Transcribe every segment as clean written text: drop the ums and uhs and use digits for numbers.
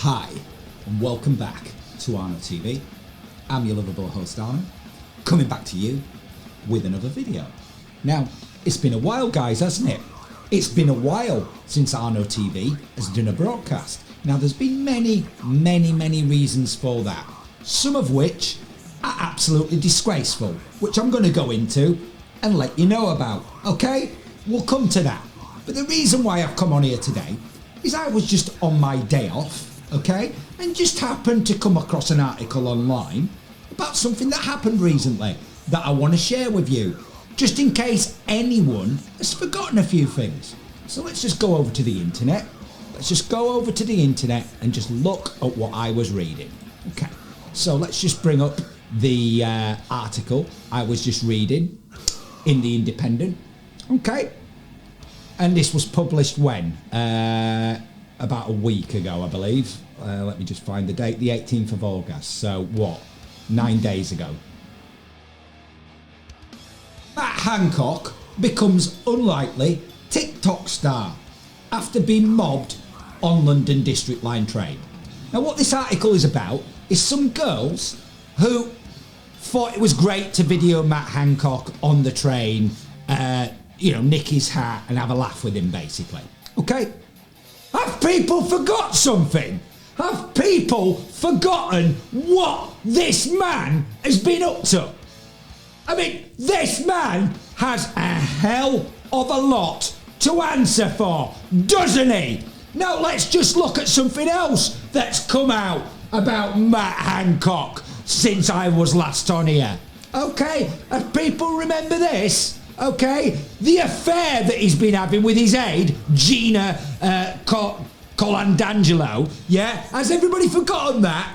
Hi, and welcome back to Arno TV. I'm your lovable host Arno, coming back to you with another video. Now, it's been a while, guys, hasn't it? It's been a while since Arno TV has done a broadcast. Now, there's been many reasons for that, some of which are absolutely disgraceful, which I'm going to go into and let you know about, okay? We'll come to that. But the reason why I've come on here today is I was just on my day off, okay, and just happened to come across an article online about something that happened recently that I want to share with you, just in case anyone has forgotten a few things. So let's just go over to the internet. Let's just go over to the internet and just look at what I was reading. Okay, so let's just bring up the article I was just reading in the Independent. Okay, and this was published when? About a week ago, I believe. Let me just find the date, the 18th of August. So what? 9 days ago. Matt Hancock becomes unlikely TikTok star after being mobbed on London District Line train. Now, what this article is about is some girls who thought it was great to video Matt Hancock on the train, nick his hat and have a laugh with him, basically. Okay? Have people forgot something? Have people forgotten what this man has been up to? I mean, this man has a hell of a lot to answer for, doesn't he? Now let's just look at something else that's come out about Matt Hancock since I was last on here. Okay, and people remember this? Okay, the affair that he's been having with his aide, Gina Colandangelo, yeah? Has everybody forgotten that?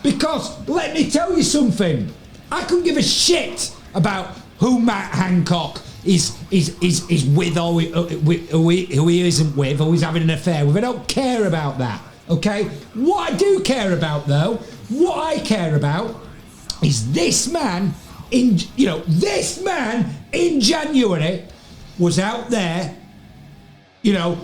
Because, let me tell you something, I couldn't give a shit about who Matt Hancock is with or who he isn't with, or he's having an affair with. I don't care about that, okay? What I do care about, though, what I care about is this man in January was out there,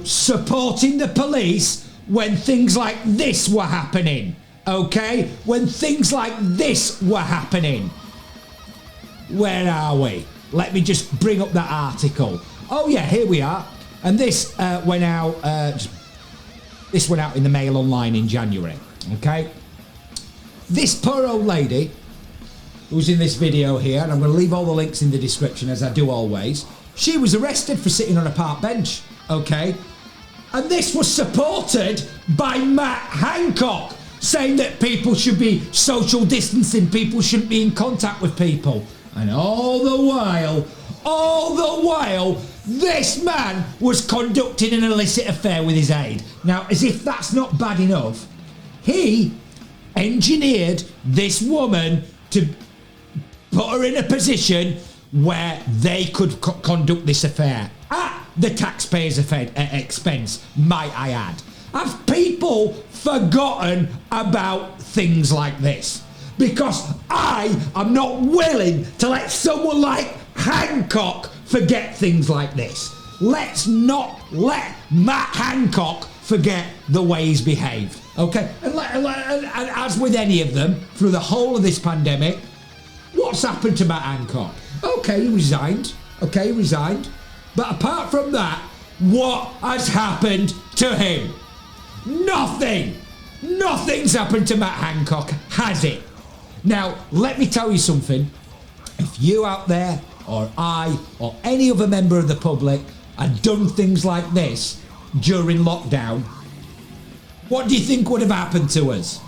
supporting the police when things like this were happening, okay? When things like this were happening. Where are we? Let me just bring up that article. Oh yeah, here we are. And this went out in the Mail Online in January, okay? This poor old lady who's in this video here, and I'm going to leave all the links in the description as I do always, she was arrested for sitting on a park bench, okay? And this was supported by Matt Hancock, saying that people should be social distancing, people shouldn't be in contact with people. And all the while, this man was conducting an illicit affair with his aide. Now, as if that's not bad enough, he engineered this woman to put her in a position where they could conduct this affair at the taxpayers' expense, might I add. Have people forgotten about things like this? Because I am not willing to let someone like Hancock forget things like this. Let's not let Matt Hancock forget the way he's behaved, okay? And as with any of them, through the whole of this pandemic, what's happened to Matt Hancock? Okay, he resigned. But apart from that, what has happened to him? Nothing. Nothing's happened to Matt Hancock, has it? Now, let me tell you something. If you out there, or I, or any other member of the public had done things like this during lockdown, what do you think would have happened to us?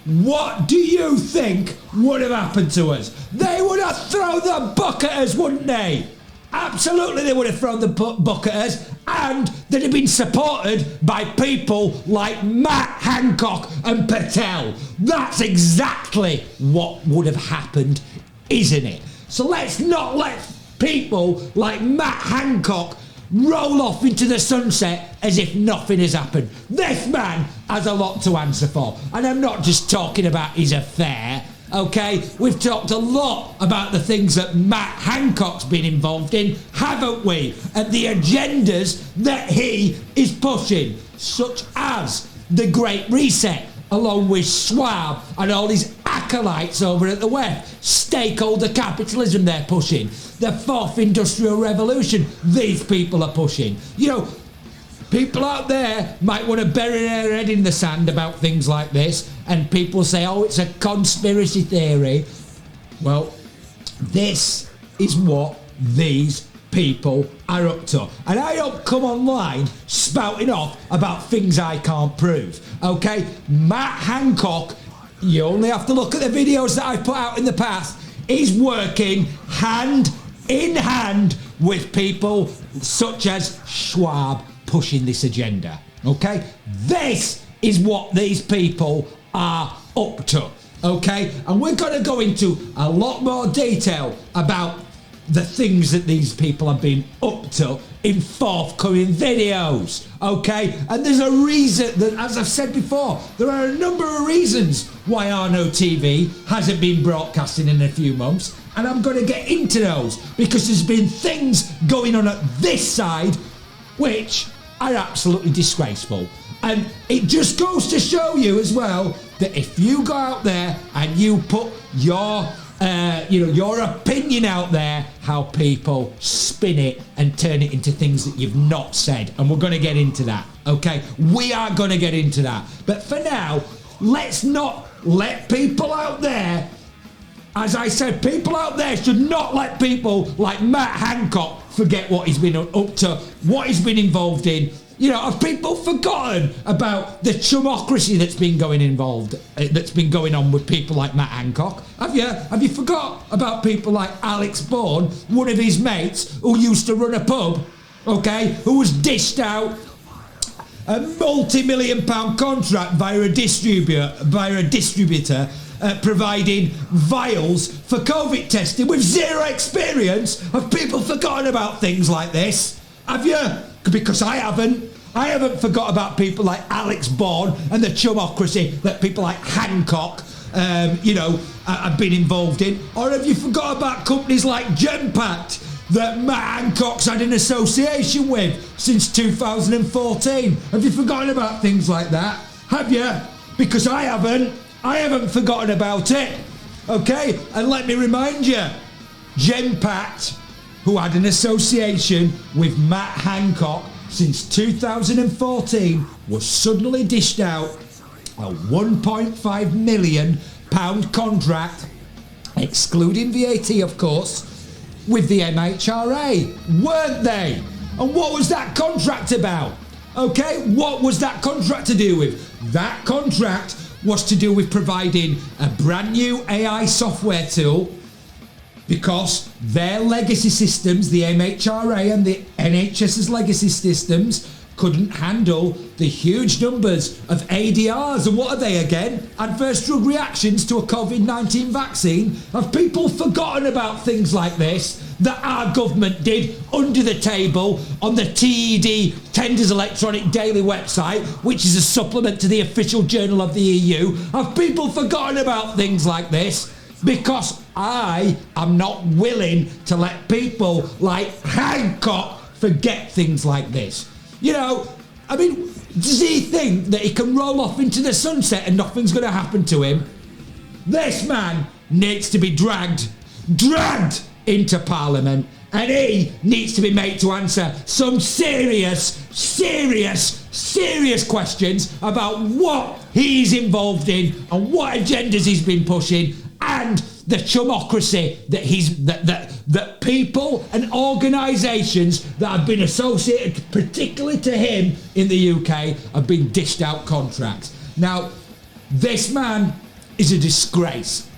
What do you think would have happened to us? They would have thrown the book at us, wouldn't they? Absolutely, they would have thrown the book at us, and they'd have been supported by people like Matt Hancock and Patel. That's exactly what would have happened, isn't it? So let's not let people like Matt Hancock roll off into the sunset as if nothing has happened. This man has a lot to answer for. And I'm not just talking about his affair, okay? We've talked a lot about the things that Matt Hancock's been involved in, haven't we? And the agendas that he is pushing, such as the Great Reset, along with Schwab and all these acolytes over at the West. Stakeholder capitalism they're pushing. The fourth industrial revolution these people are pushing. You know, people out there might want to bury their head in the sand about things like this, and people say, oh, it's a conspiracy theory. Well, this is what these people are up to, and I don't come online spouting off about things I can't prove. Okay, Matt Hancock, you only have to look at the videos that I've put out in the past, is working hand in hand with people such as Schwab pushing this agenda. Okay, this is what these people are up to. Okay, and we're going to go into a lot more detail about the things that these people have been up to in forthcoming videos. Okay, and there's a reason that, as I've said before, there are a number of reasons why Arno TV hasn't been broadcasting in a few months, and I'm going to get into those because there's been things going on at this side which are absolutely disgraceful. And it just goes to show you as well that if you go out there and you put your your opinion out there, how people spin it and turn it into things that you've not said. And we're going to get into that. Okay, we are going to get into that. But for now, let's not let people out there, as I said, people out there should not let people like Matt Hancock forget what he's been up to, what he's been involved in. You know, have people forgotten about the chumocracy that's been going on with people like Matt Hancock? Have you? Have you forgot about people like Alex Bourne, one of his mates who used to run a pub, okay, who was dished out a multi-million-pound contract via a distributor, providing vials for COVID testing with zero experience? Have people forgotten about things like this? Have you? Because I haven't. I haven't forgot about people like Alex Bourne and the chumocracy that people like Hancock, have been involved in. Or have you forgot about companies like Genpact that Matt Hancock's had an association with since 2014? Have you forgotten about things like that? Have you? Because I haven't. I haven't forgotten about it. Okay? And let me remind you, Genpact, who had an association with Matt Hancock since 2014, was suddenly dished out a £1.5 million contract, excluding VAT of course, with the MHRA, weren't they? And what was that contract about? Okay, what was that contract to do with? That contract was to do with providing a brand new AI software tool, because their legacy systems, the MHRA and the NHS's legacy systems, couldn't handle the huge numbers of ADRs. And what are they again? Adverse drug reactions to a COVID-19 vaccine. Have people forgotten about things like this that our government did under the table on the TED Tenders Electronic Daily website, which is a supplement to the official journal of the EU? Have people forgotten about things like this? Because I am not willing to let people like Hancock forget things like this. You know, I mean, does he think that he can roll off into the sunset and nothing's going to happen to him? This man needs to be dragged into Parliament, and he needs to be made to answer some serious questions about what he's involved in and what agendas he's been pushing, and the chumocracy that people and organisations that have been associated, particularly to him in the UK, have been dished out contracts. Now, this man is a disgrace.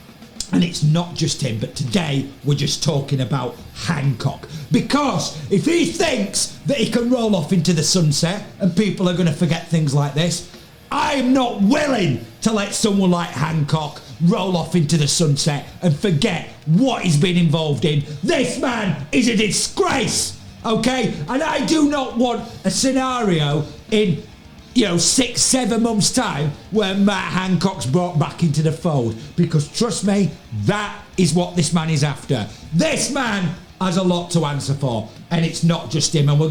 And it's not just him, but today we're just talking about Hancock. Because if he thinks that he can roll off into the sunset and people are going to forget things like this, I'm not willing to let someone like Hancock roll off into the sunset and forget what he's been involved in. This man is a disgrace, okay? And I do not want a scenario in 6-7 months time where Matt Hancock's brought back into the fold, because trust me, that is what this man is after. This man has a lot to answer for, and it's not just him. And we're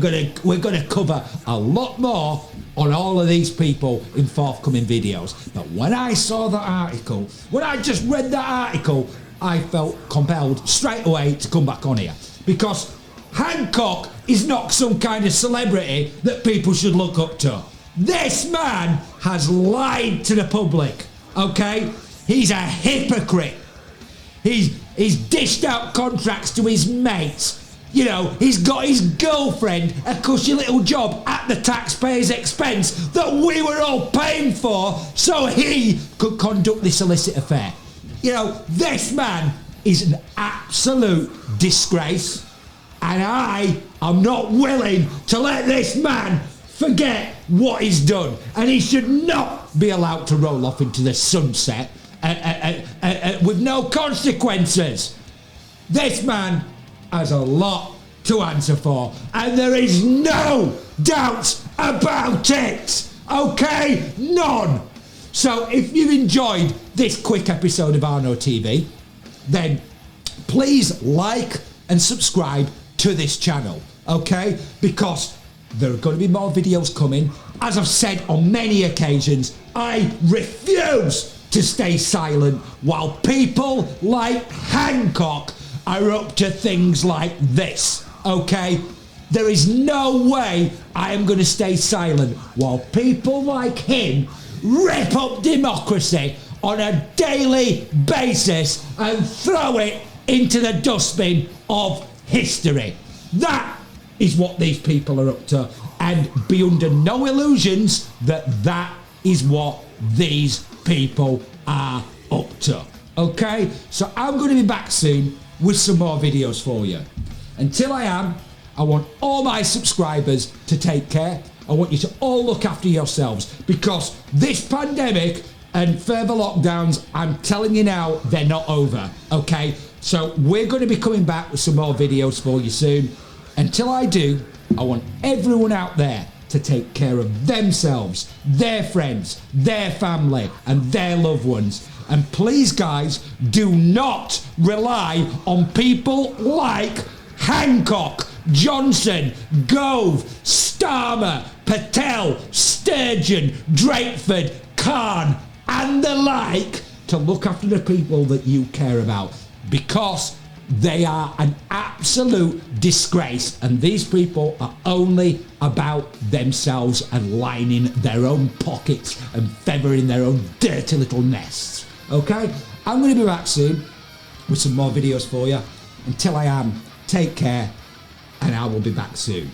gonna cover a lot more on all of these people in forthcoming videos. But when I saw that article, when I just read that article, I felt compelled straight away to come back on here, because Hancock is not some kind of celebrity that people should look up to. This man has lied to the public, okay? He's a hypocrite. He's dished out contracts to his mates. You know, he's got his girlfriend a cushy little job at the taxpayer's expense that we were all paying for so he could conduct this illicit affair. You know, this man is an absolute disgrace, and I am not willing to let this man forget what he's done, and he should not be allowed to roll off into the sunset with no consequences. This man has a lot to answer for, and there is no doubt about it, okay? None. So if you've enjoyed this quick episode of Arno TV, then please like and subscribe to this channel, okay? Because there are going to be more videos coming. As I've said on many occasions, I refuse to stay silent while people like Hancock are up to things like this, okay? There is no way I am going to stay silent while people like him rip up democracy on a daily basis and throw it into the dustbin of history. That is what these people are up to, and be under no illusions that that is what these people are up to, okay? So I'm going to be back soon with some more videos for you. Until I am, I want all my subscribers to take care. I want you to all look after yourselves, because this pandemic and further lockdowns, I'm telling you now, they're not over, okay? So we're going to be coming back with some more videos for you soon. Until I do, I want everyone out there to take care of themselves, their friends, their family, and their loved ones. And please, guys, do not rely on people like Hancock, Johnson, Gove, Starmer, Patel, Sturgeon, Drakeford, Khan, and the like to look after the people that you care about, because they are an absolute disgrace, and these people are only about themselves and lining their own pockets and feathering their own dirty little nests, okay? I'm going to be back soon with some more videos for you. Until I am, take care, and I will be back soon.